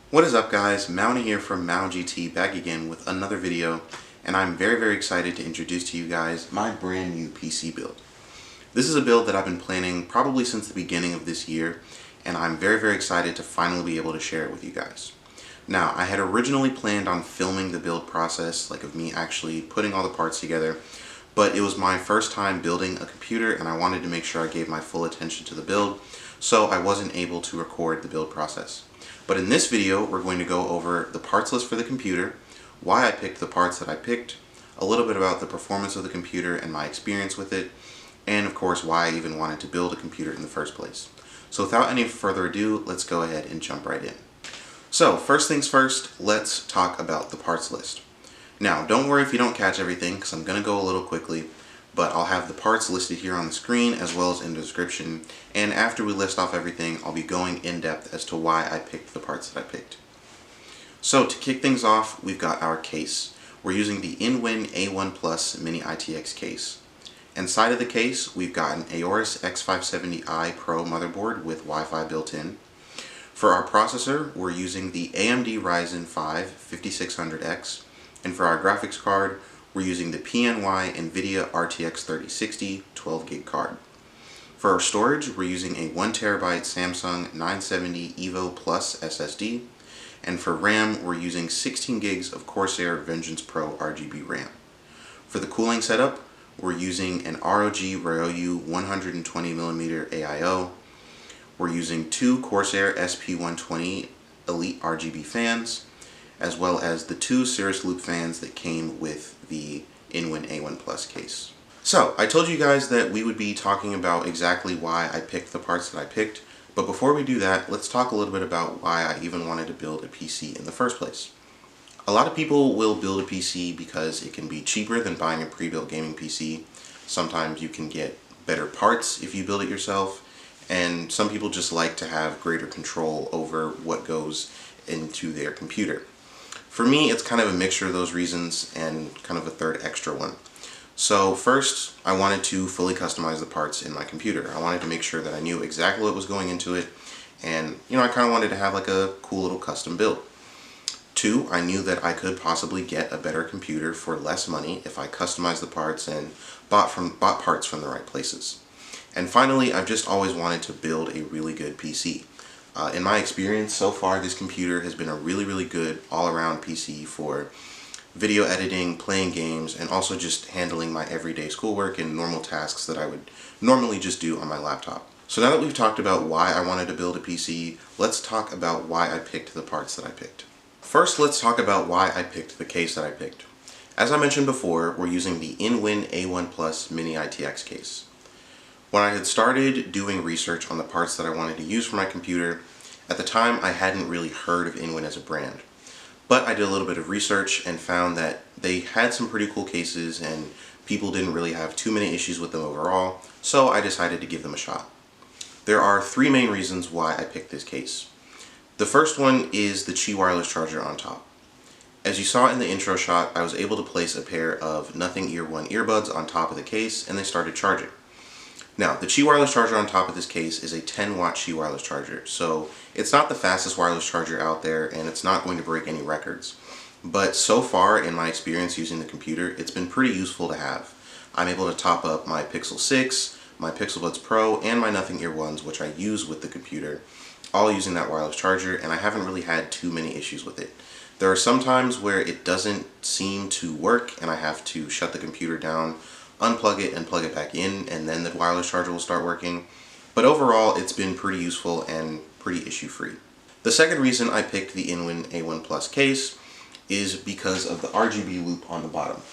What is up, guys? Mounty here from MounGT, back again with another video, and I'm very excited to introduce to you guys my brand new PC build. This is a build that I've been planning probably since the beginning of this year, and I'm very excited to finally be able to share it with you guys. Now, I had originally planned on filming the build process, like of me actually putting all the parts together, but it was my first time building a computer and I wanted to make sure I gave my full attention to the build, so I wasn't able to record the build process. But in this video, we're going to go over the parts list for the computer, why I picked the parts that I picked, a little bit about the performance of the computer and my experience with it, and of course why I even wanted to build a computer in the first place. So without any further ado, let's go ahead and jump right in. So first things first, let's talk about the parts list. Now, don't worry if you don't catch everything, because I'm going to go a little quickly, but I'll have the parts listed here on the screen as well as in the description, and after we list off everything, I'll be going in depth as to why I picked the parts that I picked. So to kick things off, we've got our case. We're using the InWin A1 Plus Mini-ITX case. Inside of the case, we've got an AORUS X570i Pro motherboard with Wi-Fi built in. For our processor, we're using the AMD Ryzen 5 5600X, and for our graphics card, we're using the PNY NVIDIA RTX 3060 12GB card. For our storage, we're using a 1TB Samsung 970 EVO Plus SSD, and for RAM, we're using 16 gigs of Corsair Vengeance Pro RGB RAM. For the cooling setup, we're using an ROG RYUO 120mm AIO. We're using two Corsair SP120 Elite RGB fans, as well as the two Cirrus Loop fans that came with the InWin A1 Plus case. So, I told you guys that we would be talking about exactly why I picked the parts that I picked, but before we do that, let's talk a little bit about why I even wanted to build a PC in the first place. A lot of people will build a PC because it can be cheaper than buying a pre-built gaming PC. Sometimes you can get better parts if you build it yourself, and some people just like to have greater control over what goes into their computer. For me, it's kind of a mixture of those reasons and kind of a third extra one. So first, I wanted to fully customize the parts in my computer. I wanted to make sure that I knew exactly what was going into it, and I kind of wanted to have like a cool little custom build. Two, I knew that I could possibly get a better computer for less money if I customized the parts and bought parts from the right places. And finally, I've just always wanted to build a really good PC. In my experience so far, this computer has been a really good all-around PC for video editing, playing games, and also just handling my everyday schoolwork and normal tasks that I would normally just do on my laptop. So now that we've talked about why I wanted to build a PC, let's talk about why I picked the parts that I picked. First, let's talk about why I picked the case that I picked. As I mentioned before, we're using the InWin A1 Plus Mini-ITX case. When I had started doing research on the parts that I wanted to use for my computer, at the time I hadn't really heard of InWin as a brand. But I did a little bit of research and found that they had some pretty cool cases and people didn't really have too many issues with them overall, so I decided to give them a shot. There are three main reasons why I picked this case. The first one is the Qi wireless charger on top. As you saw in the intro shot, I was able to place a pair of Nothing Ear 1 earbuds on top of the case and they started charging. Now, the Qi wireless charger on top of this case is a 10-watt Qi wireless charger, so it's not the fastest wireless charger out there and it's not going to break any records. But so far, in my experience using the computer, it's been pretty useful to have. I'm able to top up my Pixel 6, my Pixel Buds Pro, and my Nothing Ear 1s, which I use with the computer, all using that wireless charger, and I haven't really had too many issues with it. There are some times where it doesn't seem to work and I have to shut the computer down, unplug it and plug it back in, and then the wireless charger will start working. But overall, it's been pretty useful and pretty issue-free. The second reason I picked the InWin A1 Plus case is because of the RGB loop on the bottom.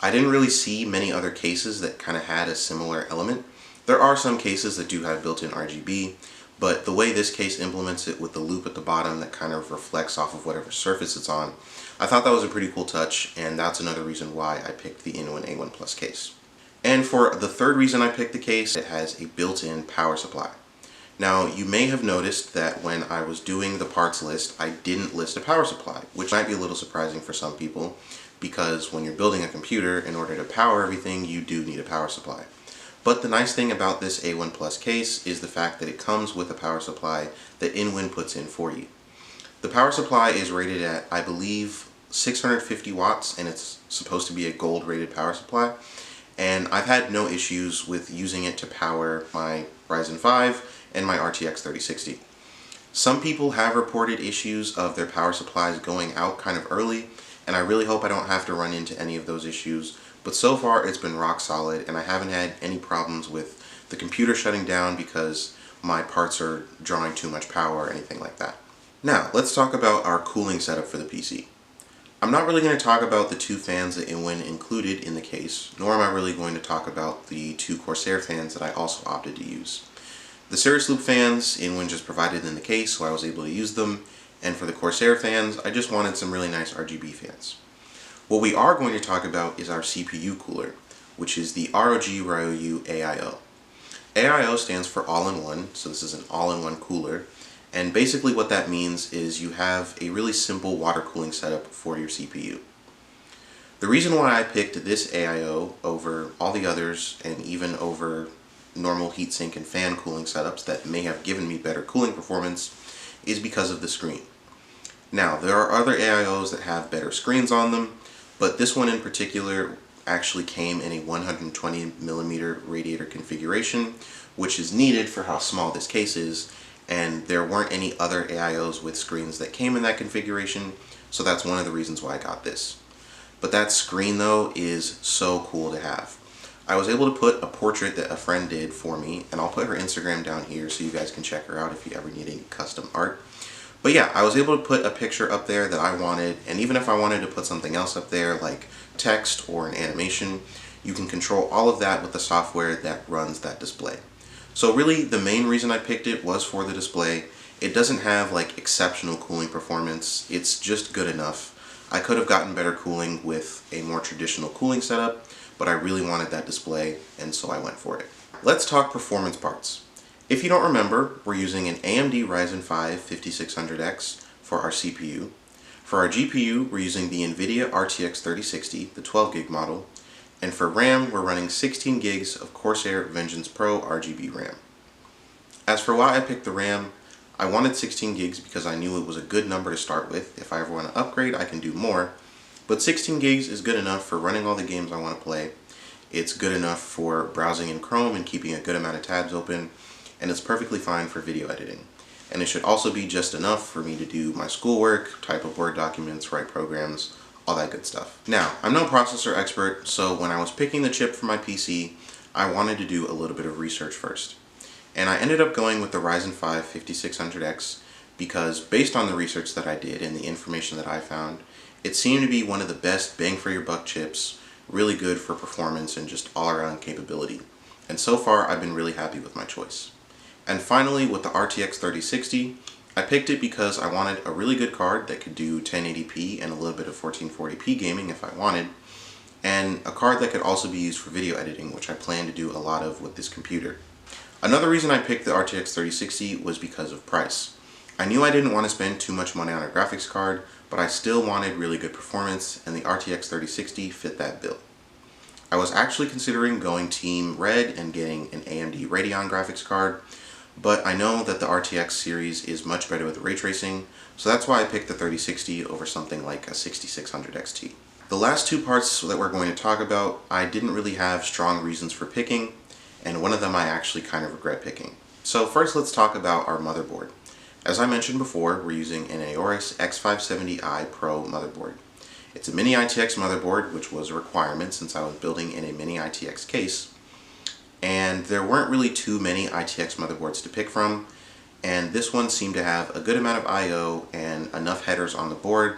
I didn't really see many other cases that kind of had a similar element. There are some cases that do have built-in RGB, but the way this case implements it with the loop at the bottom that kind of reflects off of whatever surface it's on, I thought that was a pretty cool touch, and that's another reason why I picked the InWin A1 Plus case. And for the third reason I picked the case, it has a built-in power supply. Now, you may have noticed that when I was doing the parts list, I didn't list a power supply, which might be a little surprising for some people, because when you're building a computer, in order to power everything, you do need a power supply. But the nice thing about this A1 Plus case is the fact that it comes with a power supply that InWin puts in for you. The power supply is rated at, I believe, 650 watts, and it's supposed to be a gold rated power supply. And I've had no issues with using it to power my Ryzen 5 and my RTX 3060. Some people have reported issues of their power supplies going out kind of early, and I really hope I don't have to run into any of those issues. But so far it's been rock solid, and I haven't had any problems with the computer shutting down because my parts are drawing too much power or anything like that. Now, let's talk about our cooling setup for the PC. I'm not really going to talk about the two fans that InWin included in the case, nor am I really going to talk about the two Corsair fans that I also opted to use. The Cirrus Loop fans, InWin just provided in the case, so I was able to use them, and for the Corsair fans, I just wanted some really nice RGB fans. What we are going to talk about is our CPU cooler, which is the ROG RYUO AIO. AIO stands for all-in-one, so this is an all-in-one cooler. And basically what that means is you have a really simple water cooling setup for your CPU. The reason why I picked this AIO over all the others, and even over normal heatsink and fan cooling setups that may have given me better cooling performance, is because of the screen. Now, there are other AIOs that have better screens on them, but this one in particular actually came in a 120mm radiator configuration, which is needed for how small this case is. And there weren't any other AIOs with screens that came in that configuration, so that's one of the reasons why I got this. But that screen though is so cool to have. I was able to put a portrait that a friend did for me, and I'll put her Instagram down here so you guys can check her out if you ever need any custom art. But yeah, I was able to put a picture up there that I wanted, and even if I wanted to put something else up there like text or an animation, you can control all of that with the software that runs that display. So really, the main reason I picked it was for the display. It doesn't have like exceptional cooling performance, it's just good enough. I could have gotten better cooling with a more traditional cooling setup, but I really wanted that display, and so I went for it. Let's talk performance parts. If you don't remember, we're using an AMD Ryzen 5 5600X for our CPU. For our GPU, we're using the NVIDIA RTX 3060, the 12 gig model. And for RAM, we're running 16 gigs of Corsair Vengeance Pro RGB RAM. As for why I picked the RAM, I wanted 16 gigs because I knew it was a good number to start with. If I ever want to upgrade, I can do more. But 16 gigs is good enough for running all the games I want to play. It's good enough for browsing in Chrome and keeping a good amount of tabs open. And it's perfectly fine for video editing. And it should also be just enough for me to do my schoolwork, type up Word documents, write programs, all that good stuff. Now, I'm no processor expert, so when I was picking the chip for my PC, I wanted to do a little bit of research first. And I ended up going with the Ryzen 5 5600X because based on the research that I did and the information that I found, it seemed to be one of the best bang for your buck chips, really good for performance and just all around capability. And so far, I've been really happy with my choice. And finally, with the RTX 3060, I picked it because I wanted a really good card that could do 1080p and a little bit of 1440p gaming if I wanted, and a card that could also be used for video editing, which I plan to do a lot of with this computer. Another reason I picked the RTX 3060 was because of price. I knew I didn't want to spend too much money on a graphics card, but I still wanted really good performance, and the RTX 3060 fit that bill. I was actually considering going Team Red and getting an AMD Radeon graphics card, but I know that the RTX series is much better with ray tracing, so that's why I picked the 3060 over something like a 6600 XT. The last two parts that we're going to talk about, I didn't really have strong reasons for picking, and one of them I actually kind of regret picking. So first let's talk about our motherboard. As I mentioned before, we're using an AORUS X570i Pro motherboard. It's a Mini-ITX motherboard, which was a requirement since I was building in a Mini-ITX case. And there weren't really too many ITX motherboards to pick from, and this one seemed to have a good amount of I/O and enough headers on the board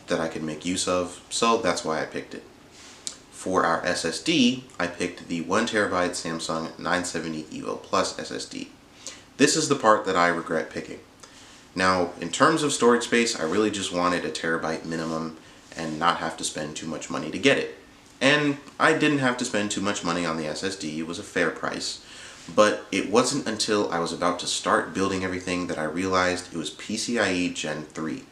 that I could make use of, so that's why I picked it. For our SSD, I picked the 1TB Samsung 970 EVO Plus SSD. This is the part that I regret picking. Now, in terms of storage space, I really just wanted a terabyte minimum and not have to spend too much money to get it. And I didn't have to spend too much money on the SSD, it was a fair price. But it wasn't until I was about to start building everything that I realized it was PCIe Gen 3.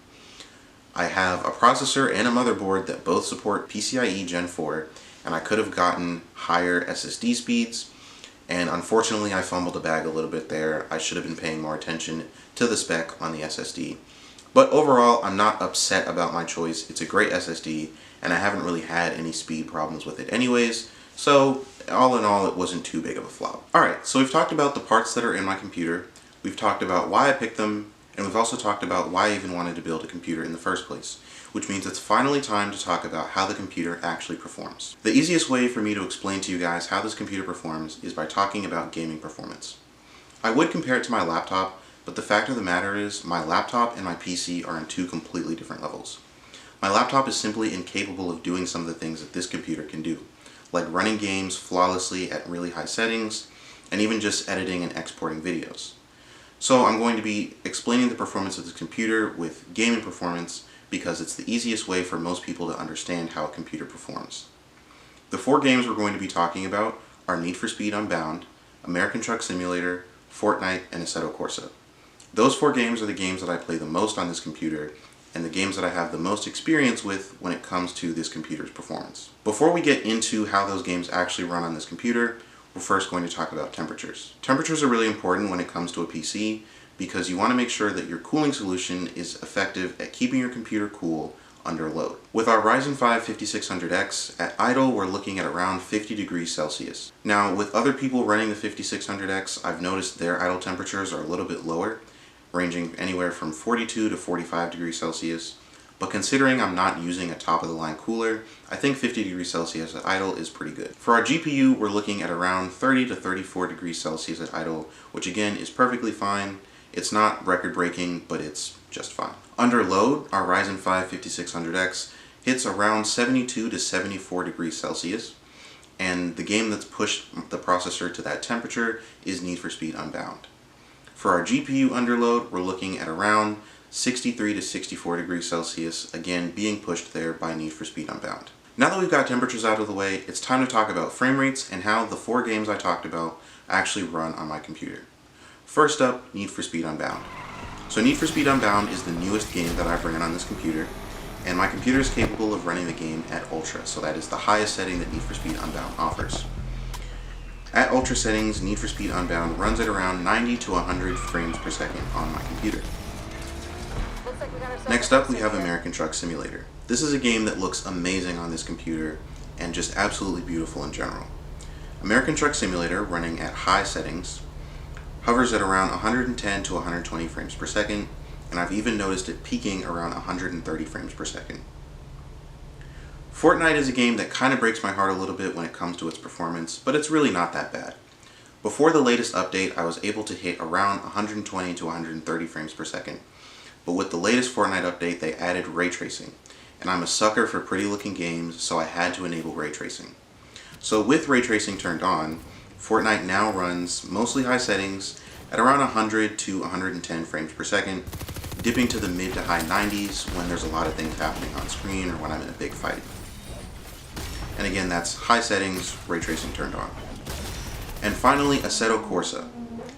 I have a processor and a motherboard that both support PCIe Gen 4, and I could have gotten higher SSD speeds, and unfortunately I fumbled the bag a little bit there. I should have been paying more attention to the spec on the SSD. But overall, I'm not upset about my choice. It's a great SSD, and I haven't really had any speed problems with it anyways, so all in all, it wasn't too big of a flop. Alright, so we've talked about the parts that are in my computer, we've talked about why I picked them, and we've also talked about why I even wanted to build a computer in the first place, which means it's finally time to talk about how the computer actually performs. The easiest way for me to explain to you guys how this computer performs is by talking about gaming performance. I would compare it to my laptop, but the fact of the matter is my laptop and my PC are on two completely different levels. My laptop is simply incapable of doing some of the things that this computer can do, like running games flawlessly at really high settings, and even just editing and exporting videos. So I'm going to be explaining the performance of this computer with gaming performance because it's the easiest way for most people to understand how a computer performs. The 4 games we're going to be talking about are Need for Speed Unbound, American Truck Simulator, Fortnite, and Assetto Corsa. Those 4 games are the games that I play the most on this computer, and the games that I have the most experience with when it comes to this computer's performance. Before we get into how those games actually run on this computer, we're first going to talk about temperatures. Temperatures are really important when it comes to a PC because you want to make sure that your cooling solution is effective at keeping your computer cool under load. With our Ryzen 5 5600X, at idle we're looking at around 50 degrees Celsius. Now with other people running the 5600X, I've noticed their idle temperatures are a little bit lower, ranging anywhere from 42 to 45 degrees Celsius. But considering I'm not using a top-of-the-line cooler, I think 50 degrees Celsius at idle is pretty good. For our GPU, we're looking at around 30 to 34 degrees Celsius at idle, which again is perfectly fine. It's not record-breaking, but it's just fine. Under load, our Ryzen 5 5600X hits around 72 to 74 degrees Celsius, and the game that's pushed the processor to that temperature is Need for Speed Unbound. For our GPU under load, we're looking at around 63 to 64 degrees Celsius, again being pushed there by Need for Speed Unbound. Now that we've got temperatures out of the way, it's time to talk about frame rates and how the 4 games I talked about actually run on my computer. First up, Need for Speed Unbound. So Need for Speed Unbound is the newest game that I've ran on this computer, and my computer is capable of running the game at Ultra, so that is the highest setting that Need for Speed Unbound offers. At Ultra settings, Need for Speed Unbound runs at around 90 to 100 frames per second on my computer. Next up, we have American Truck Simulator. This is a game that looks amazing on this computer and just absolutely beautiful in general. American Truck Simulator, running at high settings, hovers at around 110 to 120 frames per second, and I've even noticed it peaking around 130 frames per second. Fortnite is a game that kind of breaks my heart a little bit when it comes to its performance, but it's really not that bad. Before the latest update, I was able to hit around 120 to 130 frames per second, but with the latest Fortnite update, they added ray tracing, and I'm a sucker for pretty looking games, so I had to enable ray tracing. So with ray tracing turned on, Fortnite now runs mostly high settings at around 100 to 110 frames per second, dipping to the mid to high 90s when there's a lot of things happening on screen or when I'm in a big fight. And again, that's high settings, ray tracing turned on. And finally, Assetto Corsa.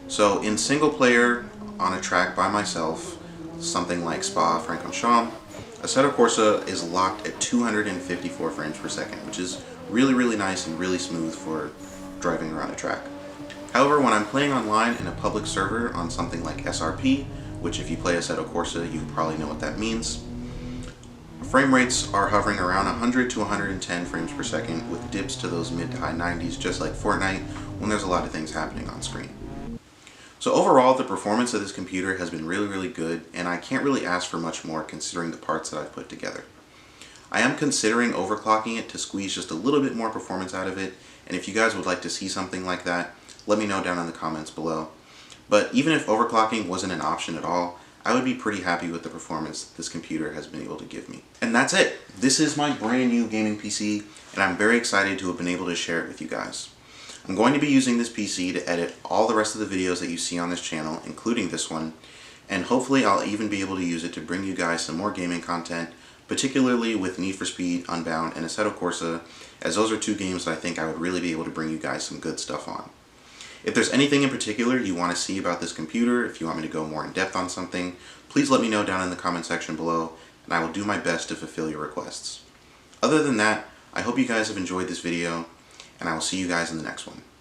So in single player on a track by myself, something like Spa-Francorchamps, Assetto Corsa is locked at 254 frames per second, which is really nice and really smooth for driving around a track. However, when I'm playing online in a public server on something like SRP, which if you play Assetto Corsa, you probably know what that means, frame rates are hovering around 100 to 110 frames per second with dips to those mid to high 90s, just like Fortnite, when there's a lot of things happening on screen. So overall, the performance of this computer has been really good, and I can't really ask for much more considering the parts that I've put together. I am considering overclocking it to squeeze just a little bit more performance out of it, and if you guys would like to see something like that, let me know down in the comments below. But even if overclocking wasn't an option at all, I would be pretty happy with the performance this computer has been able to give me. And that's it! This is my brand new gaming PC, and I'm very excited to have been able to share it with you guys. I'm going to be using this PC to edit all the rest of the videos that you see on this channel, including this one, and hopefully I'll even be able to use it to bring you guys some more gaming content, particularly with Need for Speed Unbound and Assetto Corsa, as those are 2 games that I think I would really be able to bring you guys some good stuff on. If there's anything in particular you want to see about this computer, if you want me to go more in depth on something, please let me know down in the comment section below, and I will do my best to fulfill your requests. Other than that, I hope you guys have enjoyed this video, and I will see you guys in the next one.